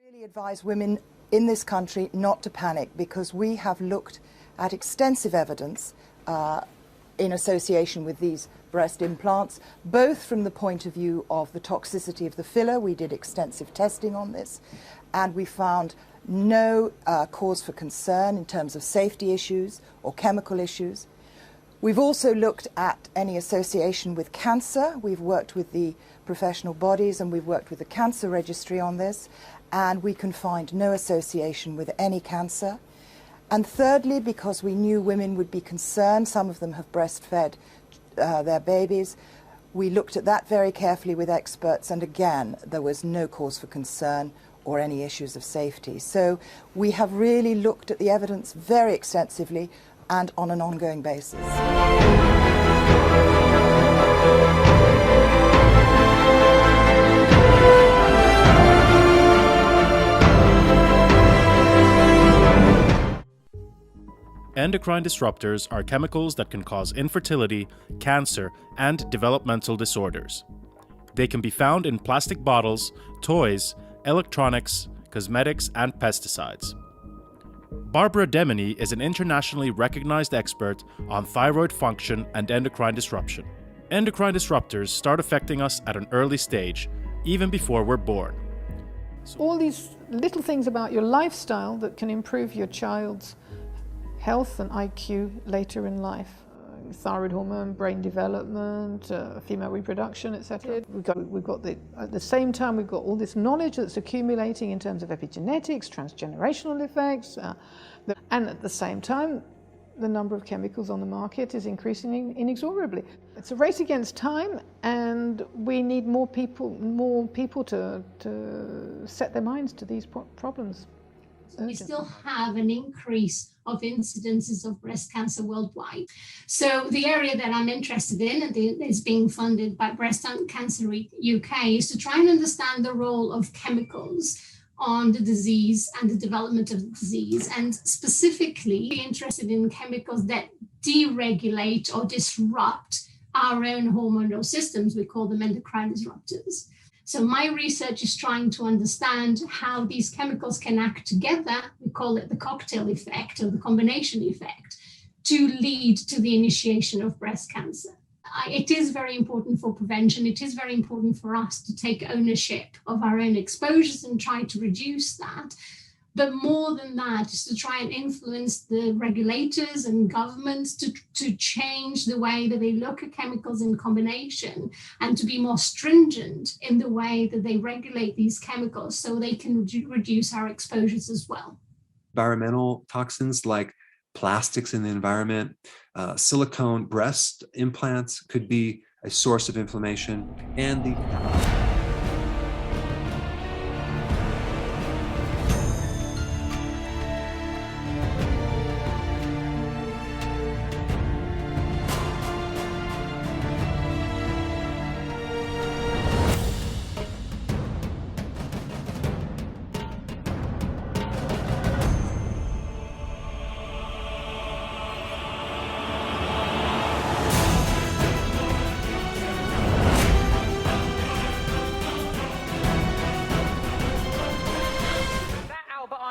Really advise women in this country not to panic, because we have looked at extensive evidence in association with these breast implants, both from the point of view of the toxicity of the filler. We did extensive testing on this, and we found no cause for concern in terms of safety issues or chemical issues. We've also looked at any association with cancer. We've worked with the professional bodies and we've worked with the cancer registry on this, and we can find no association with any cancer. And thirdly, because we knew women would be concerned, some of them have breastfed their babies, we looked at that very carefully with experts, and again, there was no cause for concern or any issues of safety. So we have really looked at the evidence very extensively and on an ongoing basis. Endocrine disruptors are chemicals that can cause infertility, cancer, and developmental disorders. They can be found in plastic bottles, toys, electronics, cosmetics, and pesticides. Barbara Demeny is an internationally recognized expert on thyroid function and endocrine disruption. Endocrine disruptors start affecting us at an early stage, even before we're born. All these little things about your lifestyle that can improve your child's health and IQ later in life. Thyroid hormone, brain development, female reproduction, etc. At the same time, we've got all this knowledge that's accumulating in terms of epigenetics, transgenerational effects, and at the same time, the number of chemicals on the market is increasing inexorably. It's a race against time, and we need more people to set their minds to these problems. We still have an increase of incidences of breast cancer worldwide. So the area that I'm interested in, and is being funded by Breast Cancer UK, is to try and understand the role of chemicals on the disease and the development of the disease, and specifically be interested in chemicals that deregulate or disrupt our own hormonal systems. We call them endocrine disruptors. So my research is trying to understand how these chemicals can act together. We call it the cocktail effect or the combination effect, to lead to the initiation of breast cancer. It is very important for prevention. It is very important for us to take ownership of our own exposures and try to reduce that. But more than that is to try and influence the regulators and governments to change the way that they look at chemicals in combination, and to be more stringent in the way that they regulate these chemicals so they can reduce our exposures as well. Environmental toxins like plastics in the environment, silicone breast implants could be a source of inflammation, and the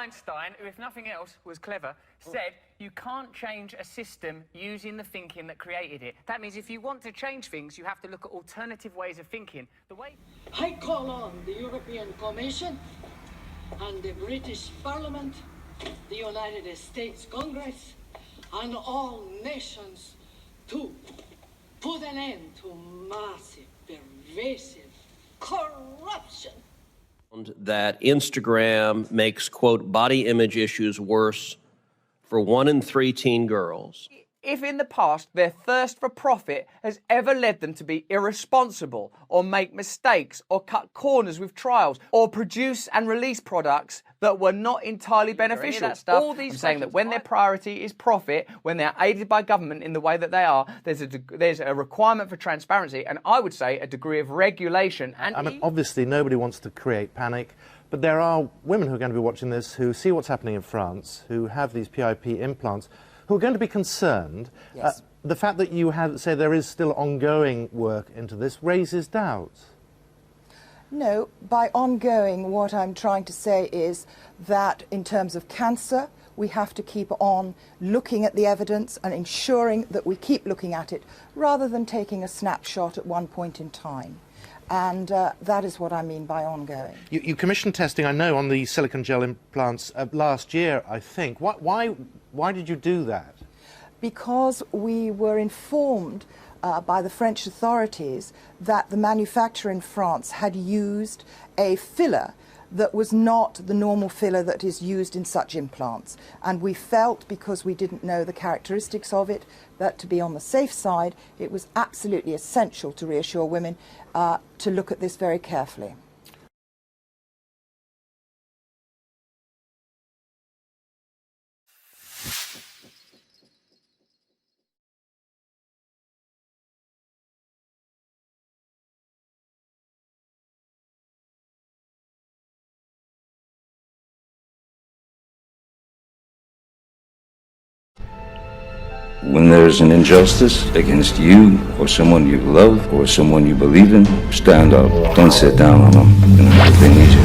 Einstein, who if nothing else was clever, said you can't change a system using the thinking that created it. That means if you want to change things, you have to look at alternative ways of thinking. I call on the European Commission and the British Parliament, the United States Congress, and all nations to put an end to massive, pervasive corruption. That Instagram makes, quote, body image issues worse for 1 in 3 teen girls. If in the past their thirst for profit has ever led them to be irresponsible or make mistakes or cut corners with trials or produce and release products that were not entirely beneficial, all these saying that when their priority is profit, when they're aided by government in the way that they are, there's a requirement for transparency, and I would say a degree of regulation. And I mean, obviously nobody wants to create panic, but there are women who are going to be watching this who see what's happening in France, who have these PIP implants, who are going to be concerned. Yes. The fact that you say there is still ongoing work into this raises doubts. No, by ongoing, what I'm trying to say is that in terms of cancer, we have to keep on looking at the evidence and ensuring that we keep looking at it rather than taking a snapshot at one point in time. And that is what I mean by ongoing. You commissioned testing, I know, on the silicone gel implants last year, I think. Why did you do that? Because we were informed by the French authorities that the manufacturer in France had used a filler that was not the normal filler that is used in such implants. And we felt, because we didn't know the characteristics of it, that to be on the safe side, it was absolutely essential to reassure women to look at this very carefully. When there's an injustice against you or someone you love or someone you believe in, stand up. Don't sit down on them. If they need you.